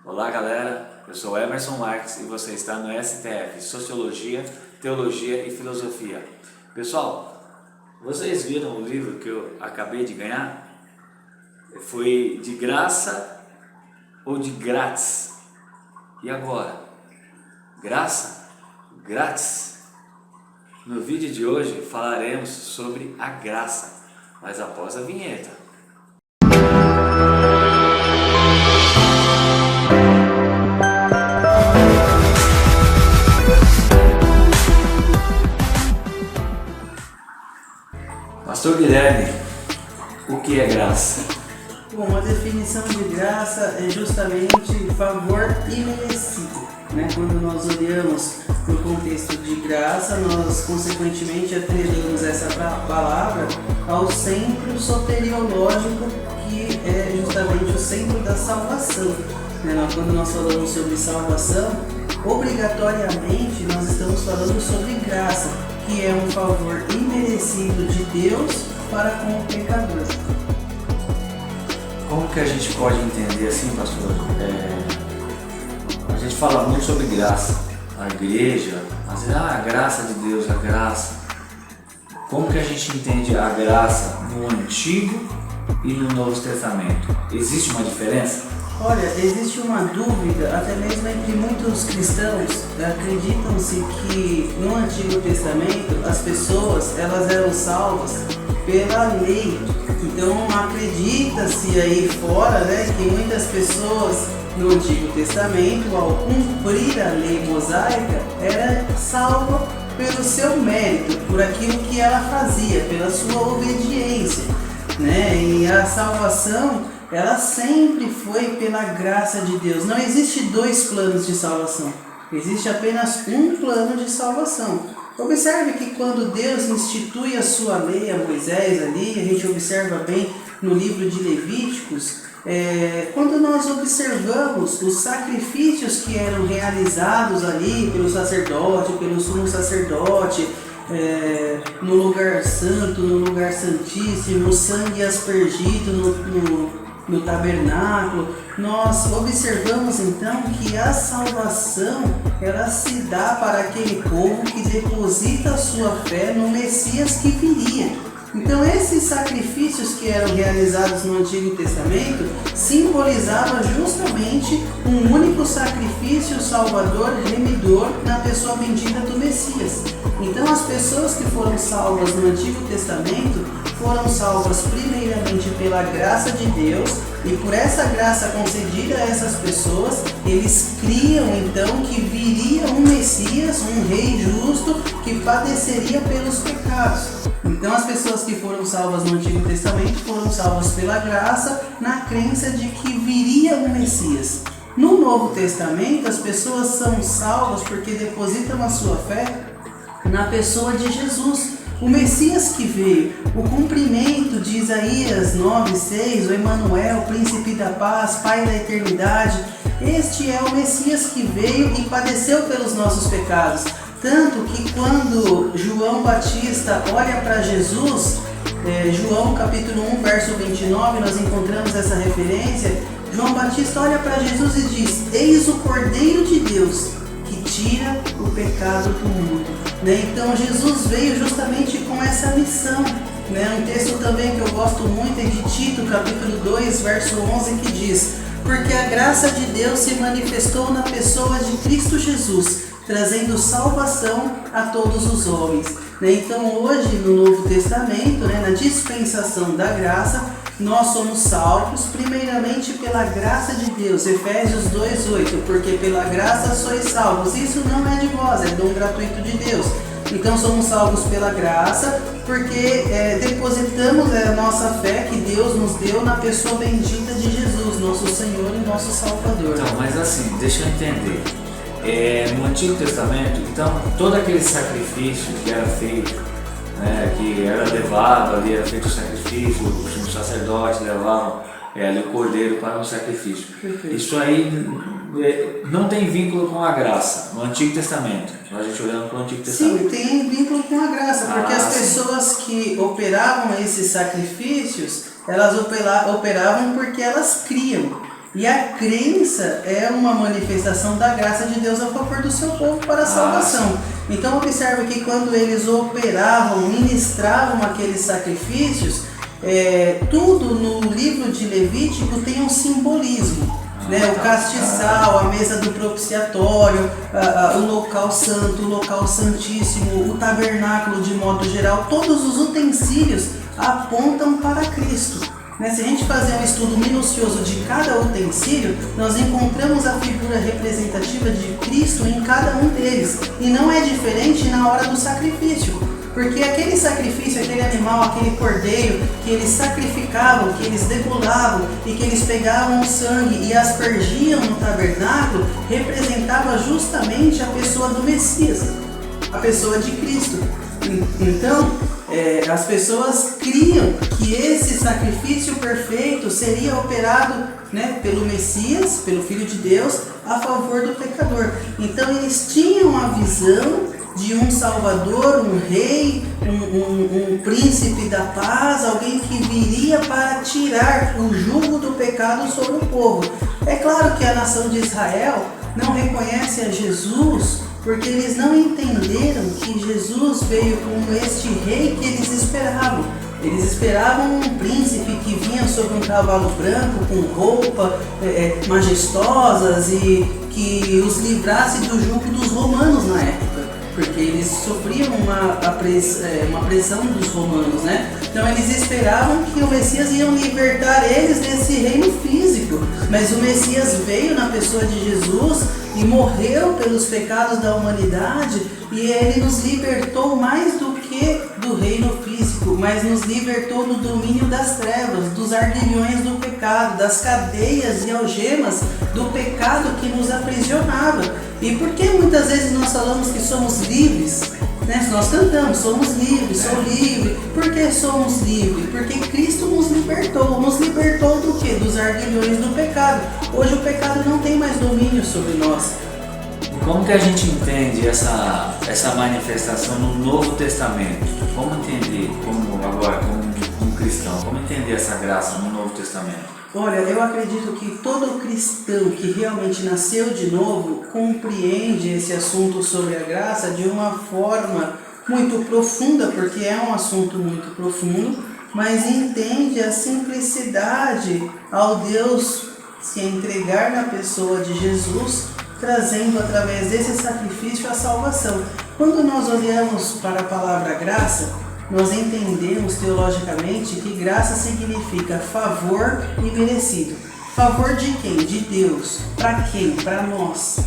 Olá galera, eu sou Emerson Marques e você está no STF, Sociologia, Teologia e Filosofia. Pessoal, vocês viram o livro que eu acabei de ganhar? Foi de graça ou de grátis? E agora? Graça? Grátis? No vídeo de hoje falaremos sobre a graça, mas após a vinheta. Pastor Guilherme, o que é graça? Bom, uma definição de graça é justamente favor imerecido, né? Quando nós olhamos no contexto de graça, nós consequentemente atrelamos essa palavra ao centro soteriológico, que é justamente o centro da salvação, né? Quando nós falamos sobre salvação, obrigatoriamente nós estamos falando sobre graça, que é um favor imerecido de Deus para com o pecador. Como que a gente pode entender assim, pastor? A gente fala muito sobre graça, a igreja, às vezes, a graça de Deus, a graça. Como que a gente entende a graça no Antigo e no Novo Testamento? Existe uma diferença? Olha, existe uma dúvida, até mesmo entre muitos cristãos. Acreditam-se que no Antigo Testamento as pessoas elas eram salvas pela lei. Então acredita-se aí fora, né, que muitas pessoas no Antigo Testamento, ao cumprir a lei mosaica, era salva pelo seu mérito, por aquilo que ela fazia, pela sua obediência, né? E a salvação, ela sempre foi pela graça de Deus. Não existe dois planos de salvação, existe apenas um plano de salvação. Observe que quando Deus institui a sua lei a Moisés ali, a gente observa bem no livro de Levíticos, quando nós observamos os sacrifícios que eram realizados ali pelo sacerdote, pelo sumo sacerdote, no lugar santo, no lugar santíssimo, o sangue aspergido no tabernáculo, nós observamos então que a salvação ela se dá para aquele povo que deposita a sua fé no Messias que viria. Então esses sacrifícios que eram realizados no Antigo Testamento simbolizavam justamente um único sacrifício salvador, remidor, na pessoa bendita do Messias. Então as pessoas que foram salvas no Antigo Testamento foram salvas primeiramente pela graça de Deus, e por essa graça concedida a essas pessoas, eles criam então que viria um Messias, um rei justo, que padeceria pelos pecados. Então as pessoas que foram salvas no Antigo Testamento foram salvas pela graça, na crença de que viria um Messias. No Novo Testamento, as pessoas são salvas porque depositam a sua fé na pessoa de Jesus, o Messias que veio, o cumprimento de Isaías 9:6, o Emanuel, príncipe da paz, pai da eternidade. Este é o Messias que veio e padeceu pelos nossos pecados. Tanto que quando João Batista olha para Jesus, João capítulo 1, verso 29, nós encontramos essa referência. João Batista olha para Jesus e diz: eis o Cordeiro de Deus que tira o pecado do mundo. Então Jesus veio justamente com essa missão. Um texto também que eu gosto muito é de Tito, capítulo 2, verso 11, que diz: porque a graça de Deus se manifestou na pessoa de Cristo Jesus, trazendo salvação a todos os homens. Então hoje no Novo Testamento, na dispensação da graça, nós somos salvos primeiramente pela graça de Deus. Efésios 2:8, porque pela graça sois salvos. Isso não é de vós, é dom gratuito de Deus. Então somos salvos pela graça, porque depositamos a nossa fé que Deus nos deu na pessoa bendita de Jesus, nosso Senhor e nosso Salvador. Então, mas assim, deixa eu entender. No Antigo Testamento, então, todo aquele sacrifício que era feito, que era levado ali, era feito o sacrifício, os sacerdotes levavam ali o cordeiro para um sacrifício. Perfeito. Isso aí não tem vínculo com a graça no Antigo Testamento. A gente olhando para o Antigo Testamento. Sim, tem vínculo com a graça, porque as sim. pessoas que operavam esses sacrifícios, elas operavam porque elas criam. E a crença é uma manifestação da graça de Deus a favor do seu povo para a salvação. Então observe que quando eles operavam, ministravam aqueles sacrifícios, tudo no livro de Levítico tem um simbolismo. O castiçal, a mesa do propiciatório, o local santo, o local santíssimo, o tabernáculo de modo geral, todos os utensílios apontam para Cristo. Se a gente fazer um estudo minucioso de cada utensílio, nós encontramos a figura representativa de Cristo em cada um deles. E não é diferente na hora do sacrifício. Porque aquele sacrifício, aquele animal, aquele cordeiro que eles sacrificavam, que eles degolavam e que eles pegavam o sangue e aspergiam no tabernáculo, representava justamente a pessoa do Messias, a pessoa de Cristo. Então, as pessoas criam que esse sacrifício perfeito seria operado pelo Messias, pelo Filho de Deus, a favor do pecador. Então eles tinham a visão de um Salvador, um rei, um príncipe da paz, alguém que viria para tirar o jugo do pecado sobre o povo. É claro que a nação de Israel não reconhece a Jesus porque eles não entenderam que Jesus veio como este rei que eles esperavam. Eles esperavam um príncipe que vinha sobre um cavalo branco, com roupas majestosas e que os livrasse do jugo dos romanos na época, porque eles sofriam uma pressão dos romanos, Então eles esperavam que o Messias ia libertar eles desse reino físico, mas o Messias veio na pessoa de Jesus e morreu pelos pecados da humanidade, e ele nos libertou mais do que do reino físico, mas nos libertou do domínio das trevas, dos ardilhões do pecado, das cadeias e algemas do pecado que nos aprisionava. E por que muitas vezes nós falamos que somos livres? Nós cantamos, somos livres, sou livre. Por que somos livres? Porque Cristo nos libertou. Nos libertou do quê? Dos ardilhões do pecado. Hoje o pecado não tem mais domínio sobre nós. E como que a gente entende essa manifestação no Novo Testamento? Como entender, como cristão, como entender essa graça no Novo Testamento? Olha, eu acredito que todo cristão que realmente nasceu de novo compreende esse assunto sobre a graça de uma forma muito profunda, porque é um assunto muito profundo, mas entende a simplicidade ao Deus se entregar na pessoa de Jesus, trazendo através desse sacrifício a salvação. Quando nós olhamos para a palavra graça, nós entendemos teologicamente que graça significa favor e merecido. Favor de quem? De Deus. Para quem? Para nós.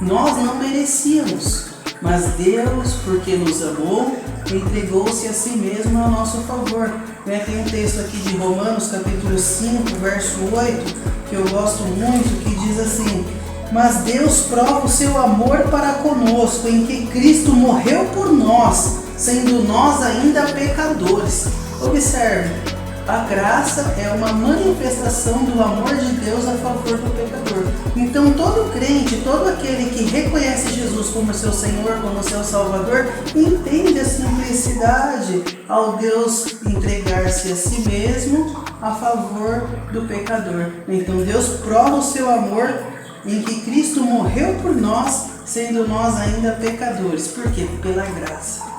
Nós não merecíamos, mas Deus, porque nos amou, entregou-se a si mesmo a nosso favor. Tem um texto aqui de Romanos, capítulo 5, verso 8, que eu gosto muito, que diz assim: mas Deus prova o seu amor para conosco, em que Cristo morreu por nós, sendo nós ainda pecadores. Observe, a graça é uma manifestação do amor de Deus a favor do pecador. Então todo crente, todo aquele que reconhece Jesus como seu Senhor, como seu Salvador, entende a simplicidade ao Deus entregar-se a si mesmo a favor do pecador. Então Deus prova o seu amor em que Cristo morreu por nós, sendo nós ainda pecadores. Por quê? Pela graça.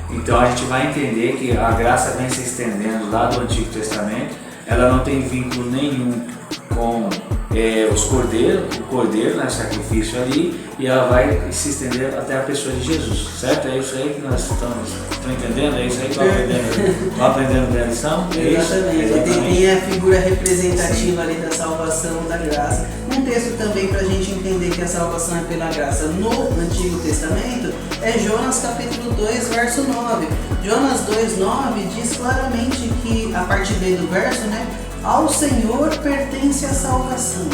Então a gente vai entender que a graça vem se estendendo lá do Antigo Testamento, ela não tem vínculo nenhum com o cordeiro, o sacrifício ali, e ela vai se estender até a pessoa de Jesus, certo? É isso aí que nós estamos entendendo? É isso aí que estão aprendendo da lição? Exatamente. Tem a figura representativa ali da salvação, da graça. Um texto também para a gente entender que a salvação é pela graça no Antigo Testamento é Jonas capítulo 2, verso 9. Jonas 2,9 diz claramente que, a partir do verso, ao Senhor pertence a salvação.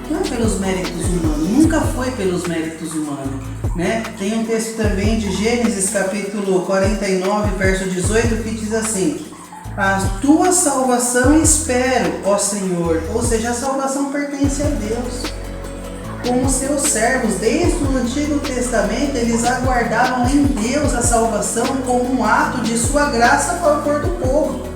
Não é pelos méritos humanos, nunca foi pelos méritos humanos. Tem um texto também de Gênesis capítulo 49, verso 18, que diz assim: a tua salvação espero, ó Senhor. Ou seja, a salvação pertence a Deus. Como seus servos, desde o Antigo Testamento, eles aguardavam em Deus a salvação como um ato de sua graça a favor do povo.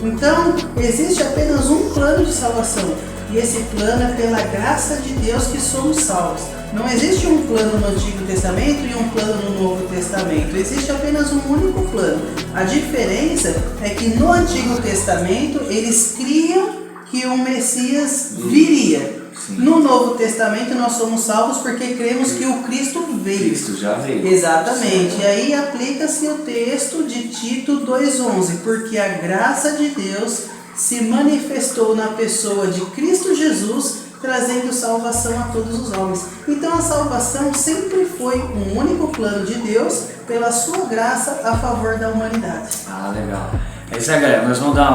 Então, existe apenas um plano de salvação. E esse plano é pela graça de Deus que somos salvos. Não existe um plano no Antigo Testamento e um plano no Novo Testamento. Existe apenas um único plano. A diferença é que no Antigo Testamento eles criam que o Messias viria. Sim. No Novo Testamento nós somos salvos porque cremos que o Cristo veio. Cristo já veio. Exatamente. E aí aplica-se o texto de Tito 2,11. Porque a graça de Deus se manifestou na pessoa de Cristo Jesus, trazendo salvação a todos os homens. Então a salvação sempre foi um único plano de Deus pela sua graça a favor da humanidade. Ah, legal. É isso aí, galera. Nós vamos dar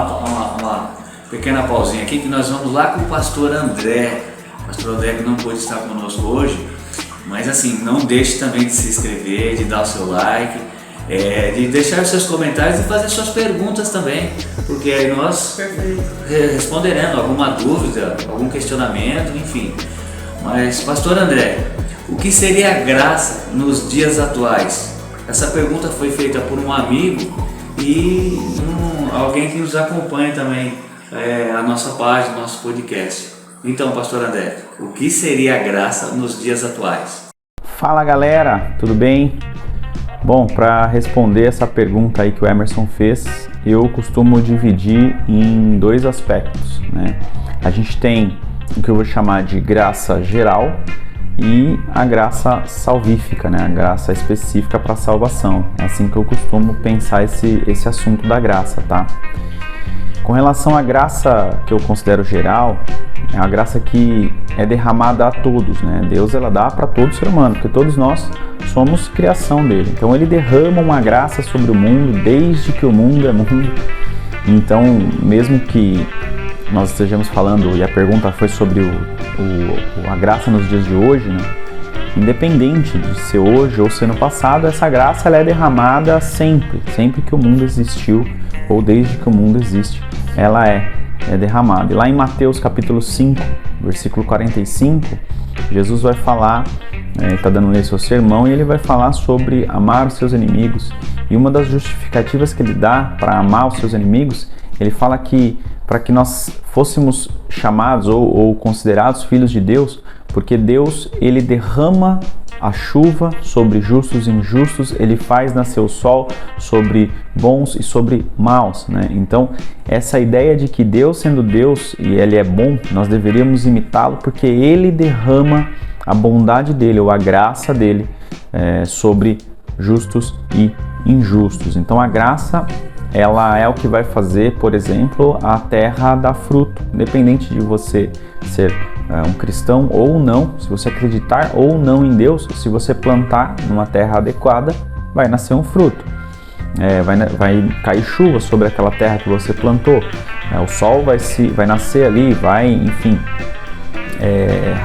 uma pequena pausinha aqui, que nós vamos lá com o pastor André. O pastor André que não pôde estar conosco hoje, mas assim, não deixe também de se inscrever, de dar o seu like, de deixar os seus comentários e fazer suas perguntas também, porque aí nós responderemos alguma dúvida, algum questionamento, enfim. Mas, pastor André, o que seria a graça nos dias atuais? Essa pergunta foi feita por um amigo e alguém que nos acompanha também, a nossa página, nosso podcast. Então, pastor André, o que seria a graça nos dias atuais? Fala galera, tudo bem? Bom, para responder essa pergunta aí que o Emerson fez, eu costumo dividir em dois aspectos, né? A gente tem o que eu vou chamar de graça geral e a graça salvífica, né? A graça específica para salvação. É assim que eu costumo pensar esse assunto da graça, tá? Com relação à graça que eu considero geral, é a graça que é derramada a todos, né? Deus, ela dá para todo ser humano, porque todos nós somos criação dele. Então ele derrama uma graça sobre o mundo desde que o mundo é mundo. Então, mesmo que nós estejamos falando, e a pergunta foi sobre a graça nos dias de hoje, né? Independente de ser hoje ou ser no passado, essa graça ela é derramada sempre que o mundo existiu, ou desde que o mundo existe, ela é derramada. E lá em Mateus capítulo 5, versículo 45, Jesus vai falar, está dando aí seu sermão, e ele vai falar sobre amar os seus inimigos. E uma das justificativas que ele dá para amar os seus inimigos, ele fala que para que nós fôssemos chamados ou considerados filhos de Deus, porque Deus, ele derrama a chuva sobre justos e injustos, ele faz nascer o sol sobre bons e sobre maus, né? Então, essa ideia de que Deus, sendo Deus e ele é bom, nós deveríamos imitá-lo, porque ele derrama a bondade dele ou a graça dele sobre justos e injustos. Então, a graça, ela é o que vai fazer, por exemplo, a terra dar fruto, independente de você ser um cristão ou não, se você acreditar ou não em Deus, se você plantar numa terra adequada, vai nascer um fruto, vai cair chuva sobre aquela terra que você plantou, o sol vai nascer ali, vai, enfim,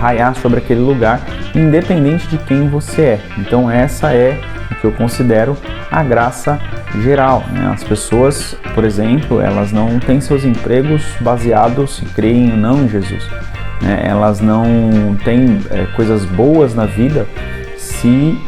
raiar sobre aquele lugar, independente de quem você é. Então essa é o que eu considero a graça geral, né? As pessoas, por exemplo, elas não têm seus empregos baseados em crerem ou não em Jesus, né? Elas não têm coisas boas na vida se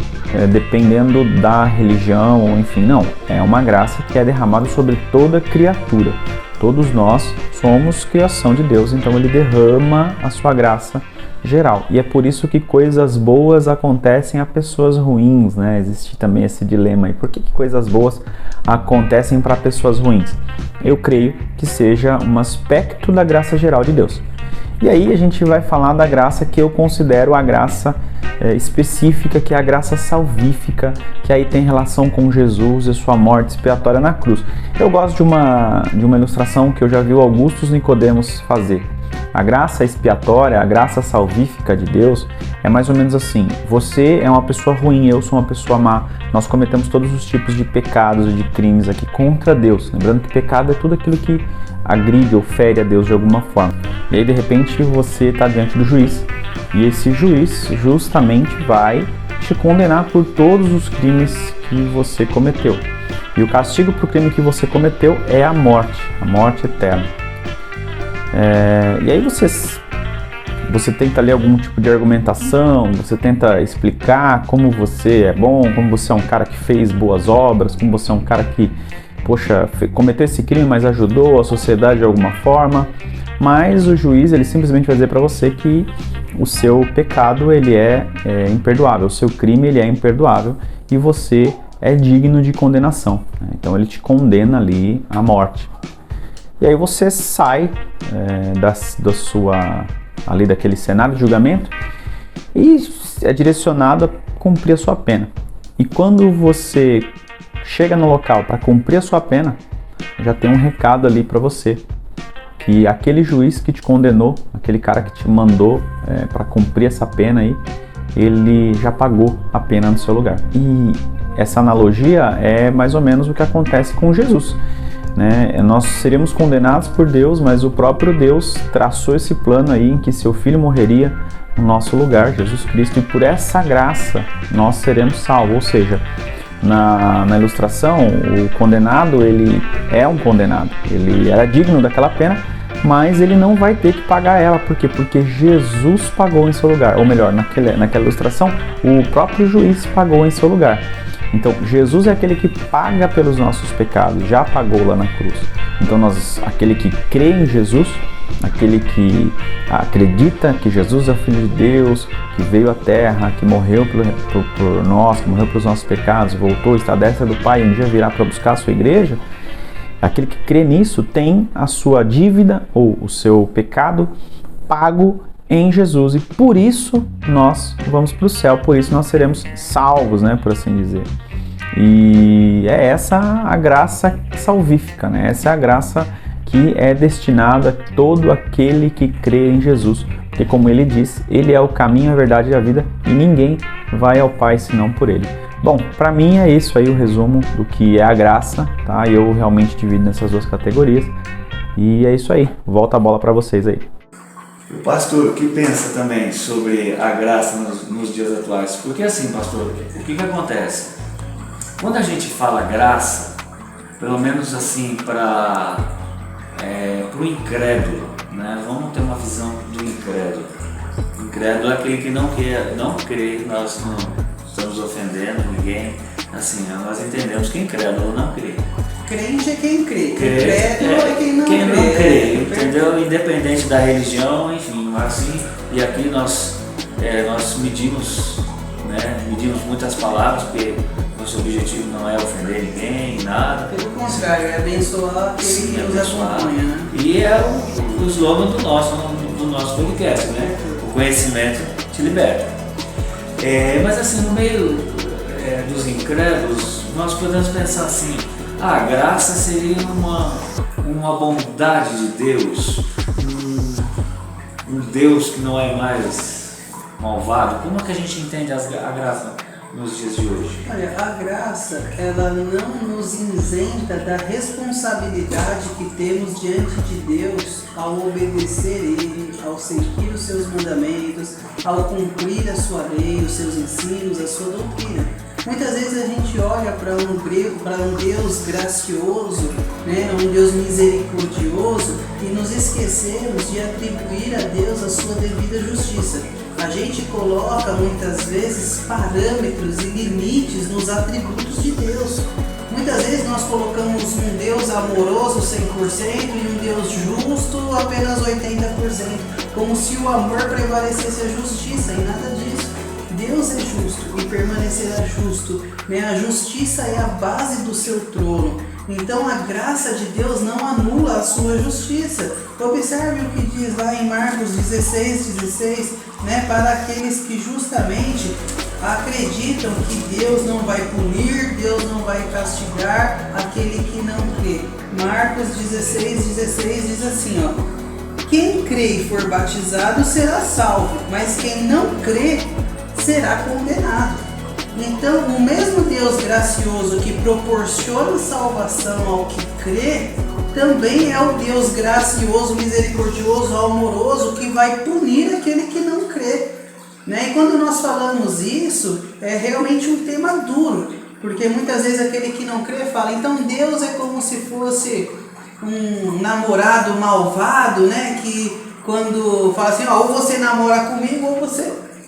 dependendo da religião, ou enfim, não. É uma graça que é derramada sobre toda criatura. Todos nós somos criação de Deus, então ele derrama a sua graça geral. E é por isso que coisas boas acontecem a pessoas ruins, né? Existe também esse dilema aí. Por que coisas boas acontecem para pessoas ruins? Eu creio que seja um aspecto da graça geral de Deus. E aí a gente vai falar da graça que eu considero a graça específica, que é a graça salvífica, que aí tem relação com Jesus e sua morte expiatória na cruz. Eu gosto de uma ilustração que eu já vi o Augusto Nicodemos fazer. A graça expiatória, a graça salvífica de Deus é mais ou menos assim: você é uma pessoa ruim, eu sou uma pessoa má, nós cometemos todos os tipos de pecados e de crimes aqui contra Deus. Lembrando que pecado é tudo aquilo que agride ou fere a Deus de alguma forma. E aí de repente você está diante do juiz, e esse juiz justamente vai te condenar por todos os crimes que você cometeu. E o castigo para o crime que você cometeu é a morte eterna. E aí você tenta ler algum tipo de argumentação, você tenta explicar como você é bom, como você é um cara que fez boas obras, como você é um cara que, cometeu esse crime, mas ajudou a sociedade de alguma forma. mas o juiz ele simplesmente vai dizer para você que o seu pecado ele é imperdoável, o seu crime ele é imperdoável e você é digno de condenação, né? Então ele te condena ali à morte. E aí você sai ali daquele cenário de julgamento e é direcionado a cumprir a sua pena. E quando você chega no local para cumprir a sua pena, já tem um recado ali para você, que aquele juiz que te condenou, aquele cara que te mandou para cumprir essa pena aí, ele já pagou a pena no seu lugar. E essa analogia é mais ou menos o que acontece com Jesus, né? Nós seríamos condenados por Deus, mas o próprio Deus traçou esse plano aí em que seu filho morreria no nosso lugar, Jesus Cristo, e por essa graça nós seremos salvos. Ou seja, na ilustração, o condenado ele é um condenado, ele era digno daquela pena, mas ele não vai ter que pagar ela. Por quê? Porque Jesus pagou em seu lugar, ou melhor, naquela ilustração, o próprio juiz pagou em seu lugar. Então, Jesus é aquele que paga pelos nossos pecados, já pagou lá na cruz. Então, aquele que crê em Jesus, aquele que acredita que Jesus é o Filho de Deus, que veio à Terra, que morreu por nós, que morreu pelos nossos pecados, voltou, está à destra do Pai e um dia virá para buscar a sua igreja, aquele que crê nisso tem a sua dívida ou o seu pecado pago em Jesus, e por isso nós vamos para o céu, por isso nós seremos salvos, né, por assim dizer. E é essa a graça salvífica, né? Essa é a graça que é destinada a todo aquele que crê em Jesus, porque como ele diz, ele é o caminho, a verdade e a vida, e ninguém vai ao Pai senão por ele. Bom, para mim é isso aí o resumo do que é a graça, tá? Eu realmente divido nessas duas categorias, e é isso aí, volta a bola para vocês aí. O pastor, o que pensa também sobre a graça nos dias atuais? Porque assim, pastor, o que acontece? Quando a gente fala graça, pelo menos assim para o incrédulo, né? Vamos ter uma visão do incrédulo. O incrédulo é aquele que não crê, nós não estamos ofendendo ninguém, assim, nós entendemos que incrédulo não crê. Crente é quem crê, incrédulo é quem não crê, entendeu? Independente da religião, enfim, assim, e aqui nós medimos, né? Medimos muitas palavras, porque nosso objetivo não é ofender ninguém, nada. Pelo contrário, é abençoar aquele que nos acompanha, né? E é o slogan do nosso podcast, né? O conhecimento te liberta. Mas assim, no meio dos incrédulos, nós podemos pensar assim, a graça seria uma bondade de Deus, um Deus que não é mais malvado. Como é que a gente entende a graça nos dias de hoje? Olha, a graça, ela não nos isenta da responsabilidade que temos diante de Deus ao obedecer Ele, ao seguir os seus mandamentos, ao cumprir a sua lei, os seus ensinos, a sua doutrina. Muitas vezes a gente olha para um Deus gracioso, né, um Deus misericordioso, e nos esquecemos de atribuir a Deus a sua devida justiça. A gente coloca muitas vezes parâmetros e limites nos atributos de Deus. Muitas vezes nós colocamos um Deus amoroso 100% e um Deus justo apenas 80%, como se o amor prevalecesse a justiça, e nada disso. Deus é justo e permanecerá justo, né? A justiça é a base do seu trono. Então a graça de Deus não anula a sua justiça. Observe o que diz lá em Marcos 16, né? Para aqueles que justamente acreditam que Deus não vai punir, Deus não vai castigar aquele que não crê. Marcos 16 diz assim, ó: quem crê e for batizado será salvo, mas quem não crê será condenado. Então, o mesmo Deus gracioso que proporciona salvação ao que crê, também é o Deus gracioso, misericordioso, amoroso, que vai punir aquele que não crê, né? E quando nós falamos isso, é realmente um tema duro, porque muitas vezes aquele que não crê fala, então Deus é como se fosse um namorado malvado, né? Que quando fala assim, ó, ou você namora comigo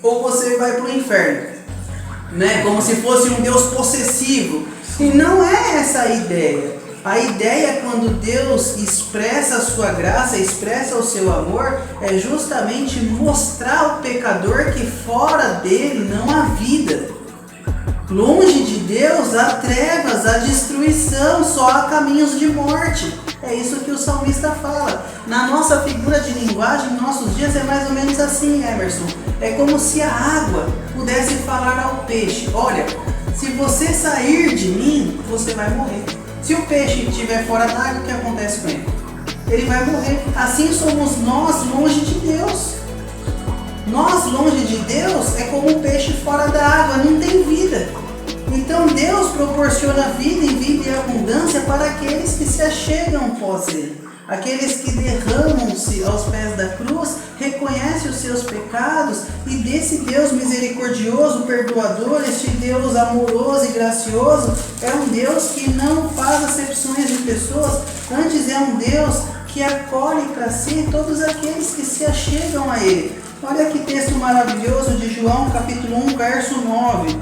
ou você vai pro inferno, né? Como se fosse um Deus possessivo. E não é essa a ideia. A ideia quando Deus expressa a sua graça, expressa o seu amor, é justamente mostrar ao pecador que fora dele não há vida. Longe de Deus há trevas, há destruição, só há caminhos de morte. É isso que o salmista fala. Na nossa figura de linguagem, em nossos dias, é mais ou menos assim, Emerson. É como se a água pudesse falar ao peixe: olha, se você sair de mim, você vai morrer. Se o peixe estiver fora d'água, o que acontece com ele? Ele vai morrer. Assim somos nós longe de Deus. Nós longe de Deus é como um peixe fora da água, não tem vida. Então Deus proporciona vida e vida em abundância para aqueles que se achegam após Ele. Aqueles que derramam-se aos pés da cruz, reconhecem os seus pecados e desse Deus misericordioso, perdoador, este Deus amoroso e gracioso, é um Deus que não faz acepções de pessoas, antes é um Deus que acolhe para si todos aqueles que se achegam a Ele. Olha que texto maravilhoso de João, capítulo 1, verso 9.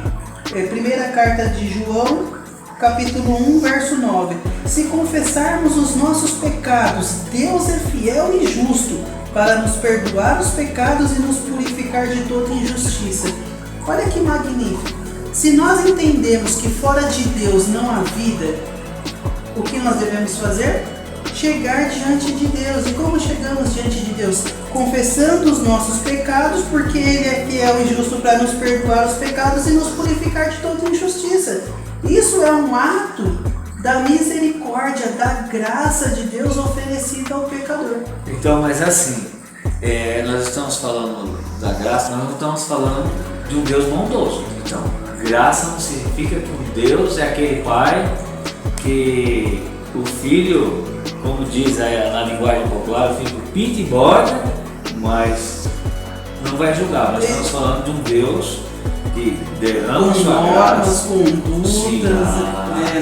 Primeira carta de João, capítulo 1, verso 9. Se confessarmos os nossos pecados, Deus é fiel e justo para nos perdoar os pecados e nos purificar de toda injustiça. Olha que magnífico. Se nós entendemos que fora de Deus não há vida, o que nós devemos fazer? Chegar diante de Deus. E como chegamos diante de Deus? Confessando os nossos pecados, porque Ele é fiel e justo para nos perdoar os pecados e nos purificar de toda injustiça. Isso é um ato da misericórdia, da graça de Deus oferecida ao pecador. Então, mas assim, nós estamos falando da graça, nós não estamos falando de um Deus bondoso. Então, graça não significa que um Deus é aquele Pai que o Filho, como diz na linguagem popular, o Filho pinta e borda, mas não vai julgar. Nós estamos falando de um Deus que derrama sua graça. Com dúvidas,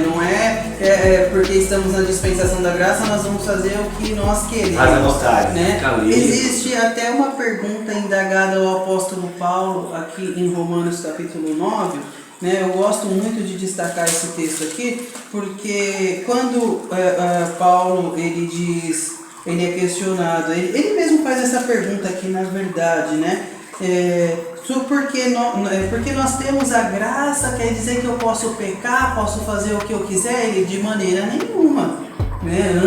não é porque estamos na dispensação da graça, nós vamos fazer o que nós queremos. Faz a vontade, né? fica livre. Existe até uma pergunta indagada ao apóstolo Paulo aqui em Romanos capítulo 9. Eu gosto muito de destacar esse texto aqui, porque quando Paulo ele é questionado, ele mesmo faz essa pergunta aqui na verdade, né? Porque nós temos a graça, quer dizer que eu posso pecar, posso fazer o que eu quiser? Ele, de maneira nenhuma.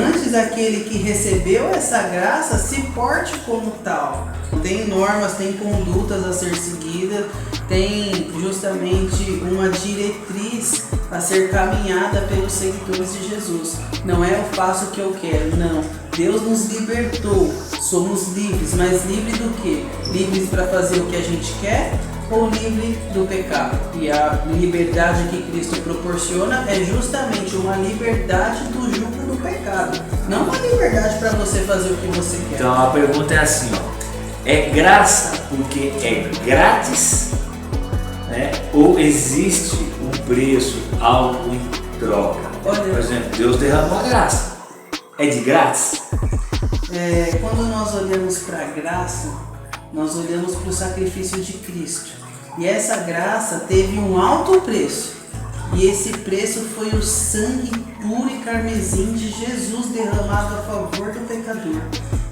Antes, aquele que recebeu essa graça se porte como tal. Tem normas, tem condutas a ser seguidas, tem justamente uma diretriz a ser caminhada pelos seguidores de Jesus. Não é eu faço o que eu quero, não. Deus nos libertou, somos livres, mas livres do quê? Livres para fazer o que a gente quer ou livre do pecado? E a liberdade que Cristo proporciona é justamente uma liberdade do jugo do pecado, não uma liberdade para você fazer o que você quer. Então a pergunta é assim, é graça porque é grátis, né? Ou existe um preço, algo em troca? Olha, por exemplo, Deus derramou a graça, é de grátis? Quando nós olhamos para a graça, nós olhamos para o sacrifício de Cristo. E essa graça teve um alto preço. E esse preço foi o sangue puro e carmesim de Jesus derramado a favor do pecador.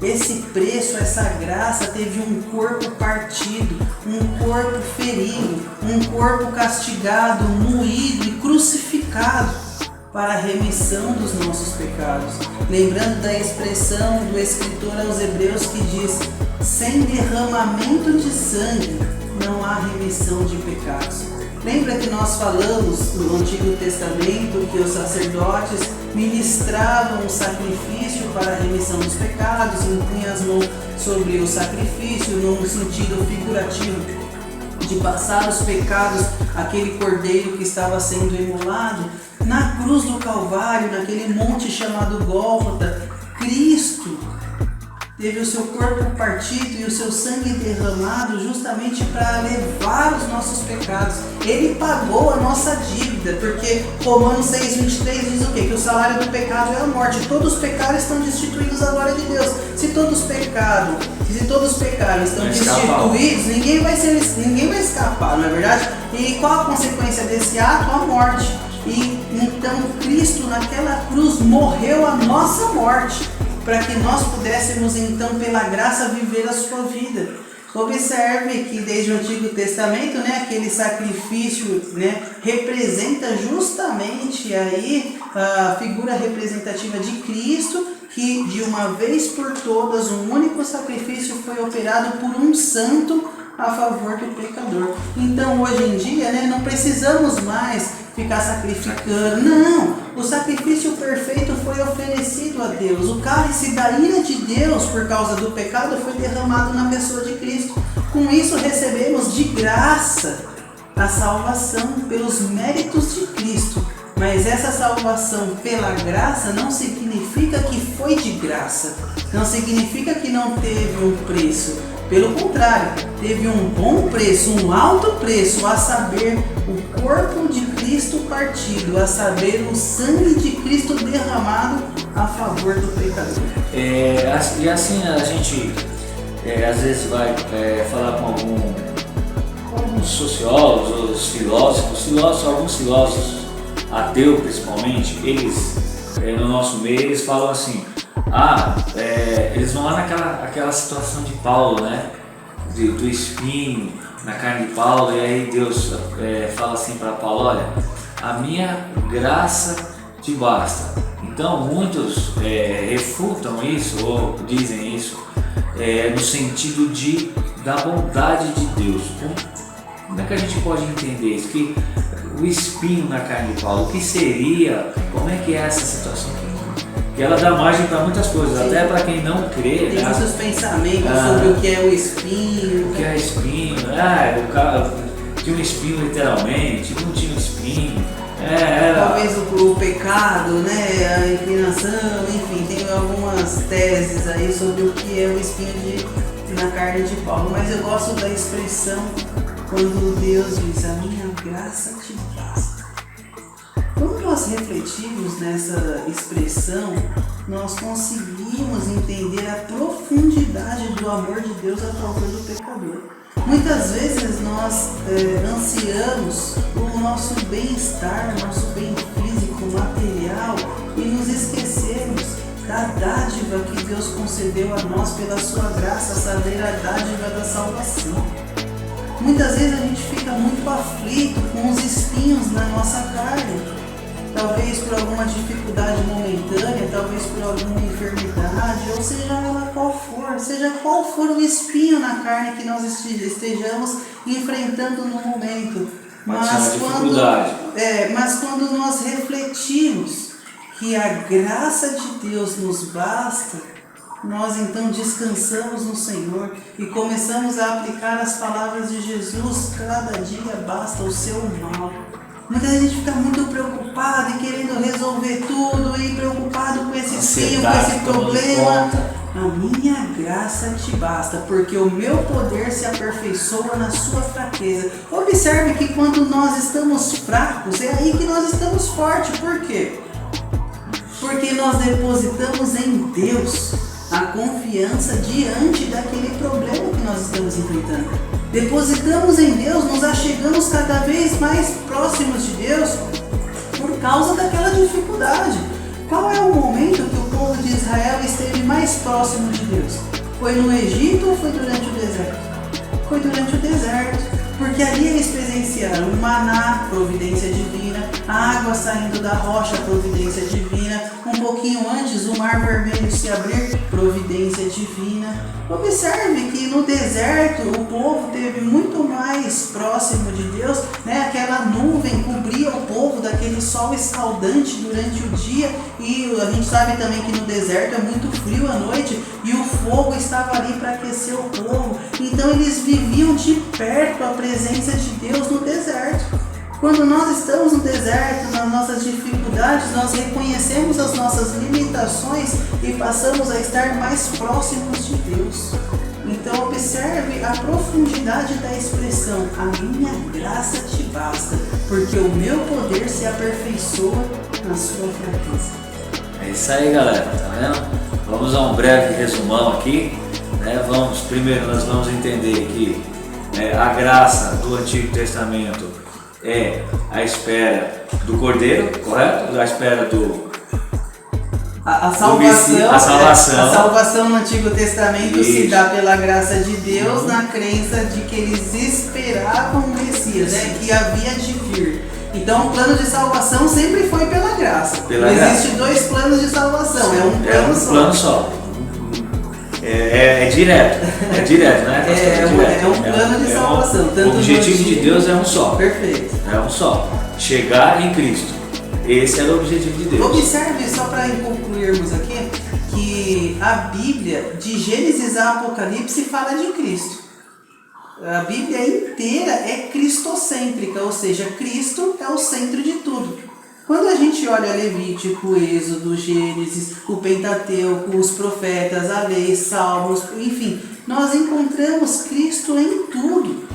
Esse preço, essa graça teve um corpo partido, um corpo ferido, um corpo castigado, moído e crucificado para a remissão dos nossos pecados. Lembrando da expressão do escritor aos Hebreus que diz: sem derramamento de sangue não há remissão de pecados. Lembra que nós falamos no Antigo Testamento que os sacerdotes ministravam o sacrifício para a remissão dos pecados, impunham as mãos sobre o sacrifício, num sentido figurativo de passar os pecados àquele cordeiro que estava sendo imolado. Na cruz do Calvário, naquele monte chamado Gólgota, Cristo teve o seu corpo partido e o seu sangue derramado justamente para levar os nossos pecados. Ele pagou a nossa dívida, porque Romanos 6,23 diz o quê? Que o salário do pecado é a morte. Todos os pecados estão destituídos da glória de Deus. Se todos pecaram, estão destituídos, ninguém vai escapar, não é verdade? E qual a consequência desse ato? A morte. E então Cristo naquela cruz morreu a nossa morte, para que nós pudéssemos então pela graça viver a sua vida. Observe que desde o Antigo Testamento, aquele sacrifício, representa justamente aí a figura representativa de Cristo, que de uma vez por todas um único sacrifício foi operado por um santo a favor do pecador. Então hoje em dia, não precisamos mais ficar sacrificando. Não, o sacrifício perfeito foi oferecido a Deus. O cálice da ira de Deus por causa do pecado foi derramado na pessoa de Cristo. Com isso recebemos de graça a salvação pelos méritos de Cristo. Mas essa salvação pela graça não significa que foi de graça. Não significa que não teve um preço. Pelo contrário, teve um bom preço, um alto preço, a saber, o corpo de Cristo partido, a saber, o sangue de Cristo derramado a favor do pecador. E assim a gente às vezes vai falar com alguns sociólogos, alguns filósofos, ateus principalmente, eles no nosso meio eles falam assim, eles vão lá naquela situação de Paulo, do espinho na carne de Paulo, e aí Deus fala assim para Paulo, olha, a minha graça te basta. Então muitos refutam isso ou dizem isso no sentido da bondade de Deus. Como é que a gente pode entender isso? Que o espinho na carne de Paulo, o que seria, como é que é essa situação aqui? Que ela dá margem para muitas coisas, sim, até para quem não crê. Tem muitos pensamentos sobre o que é o espinho. O que é espinho? O cara tinha um espinho literalmente, não tinha um espinho. Talvez o pecado, a inclinação, enfim, tem algumas teses aí sobre o que é o espinho na carne de Paulo. Mas eu gosto da expressão quando Deus diz, a minha graça te basta. Quando nós refletimos nessa expressão, nós conseguimos entender a profundidade do amor de Deus a favor do pecador. Muitas vezes nós ansiamos o nosso bem-estar, nosso bem físico, material, e nos esquecemos da dádiva que Deus concedeu a nós pela sua graça, a saber, a dádiva da salvação. Muitas vezes a gente fica muito aflito com os espinhos na nossa carne, talvez por alguma dificuldade momentânea, talvez por alguma enfermidade, ou seja ela qual for o espinho na carne que nós estejamos enfrentando no momento. Mas quando nós refletimos que a graça de Deus nos basta, nós então descansamos no Senhor e começamos a aplicar as palavras de Jesus, cada dia basta o seu mal. Muita gente fica muito preocupada e querendo resolver tudo e preocupado com esse espinho, com esse problema. A minha graça te basta, porque o meu poder se aperfeiçoa na sua fraqueza. Observe que quando nós estamos fracos, é aí que nós estamos fortes. Por quê? Porque nós depositamos em Deus a confiança diante daquele problema que nós estamos enfrentando. Depositamos em Deus, nos achegamos cada vez mais próximos de Deus por causa daquela dificuldade. Qual é o momento que o povo de Israel esteve mais próximo de Deus? Foi no Egito ou foi durante o deserto? Foi durante o deserto, porque ali eles presenciaram o maná, providência divina, a água saindo da rocha, providência divina, um pouquinho antes o mar vermelho se abrir, providência divina. Observe que no deserto o povo teve muito mais próximo de Deus, aquela nuvem cobria o povo daquele sol escaldante durante o dia, e a gente sabe também que no deserto é muito frio à noite e o fogo estava ali para aquecer o povo, então eles viviam de perto a presença de Deus no deserto. Quando nós estamos no deserto, nas nossas dificuldades, nós reconhecemos as nossas limitações e passamos a estar mais próximos de Deus. Então observe a profundidade da expressão, a minha graça te basta, porque o meu poder se aperfeiçoa na sua fraqueza. É isso aí, galera, tá vendo? Vamos a um breve resumão aqui, Primeiro nós vamos entender que a graça do Antigo Testamento é a espera do Cordeiro, correto? A espera do A a salvação. A salvação no Antigo Testamento Isso. se dá pela graça de Deus, na crença de que eles esperavam o Messias, né, que havia de vir. Então o plano de salvação sempre foi pela graça. Pela Não graça. existe dois planos de salvação, é um É um plano só. plano só. É direto, né? É um plano de salvação. Tanto O objetivo no de Deus é um só. Perfeito. É um só. Chegar em Cristo. Esse era o objetivo de Deus. Observe, só para concluirmos aqui, que a Bíblia, de Gênesis a Apocalipse, fala de Cristo. A Bíblia inteira é cristocêntrica, ou seja, Cristo é o centro de tudo. Quando a gente olha Levítico, Êxodo, Gênesis, o Pentateuco, os profetas, a lei, Salmos, enfim, nós encontramos Cristo em tudo.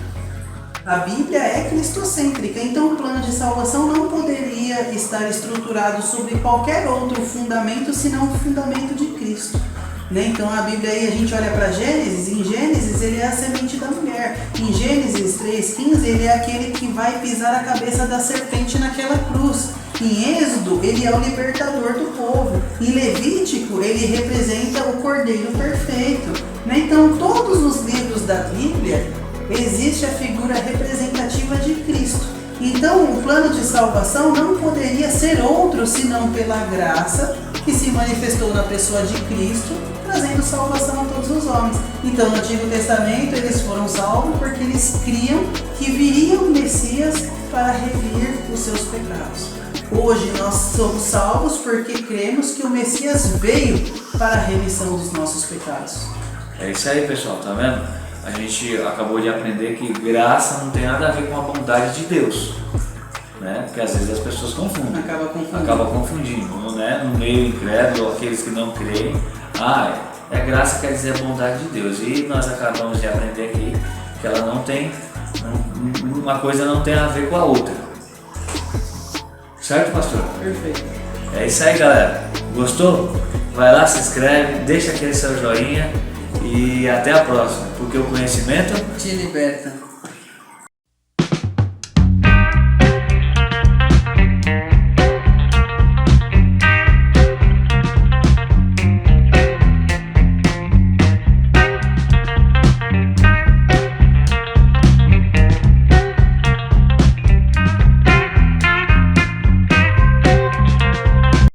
A Bíblia é cristocêntrica, então o plano de salvação não poderia estar estruturado sobre qualquer outro fundamento senão o fundamento de Cristo. Né? Então a Bíblia aí, a gente olha para Gênesis, em Gênesis ele é a semente da mulher, em Gênesis 3,15 ele é aquele que vai pisar a cabeça da serpente naquela cruz, em Êxodo ele é o libertador do povo, em Levítico ele representa o Cordeiro perfeito. Né? Então todos os livros da Bíblia existe a figura representativa de Cristo. Então o plano de salvação não poderia ser outro senão pela graça que se manifestou na pessoa de Cristo, trazendo salvação a todos os homens. Então no Antigo Testamento eles foram salvos porque eles criam que viria o Messias para remir os seus pecados. Hoje nós somos salvos porque cremos que o Messias veio para a remissão dos nossos pecados. É isso aí, pessoal, tá vendo? A gente acabou de aprender que graça não tem nada a ver com a bondade de Deus, né? Porque às vezes as pessoas confundem. Acaba confundindo, né? No meio incrédulo, aqueles que não creem. É graça quer dizer bondade de Deus. E nós acabamos de aprender aqui que ela não tem, uma coisa não tem a ver com a outra. Certo, pastor? Perfeito. É isso aí, galera. Gostou? Vai lá, se inscreve, deixa aquele seu joinha e até a próxima, porque o conhecimento Te liberta.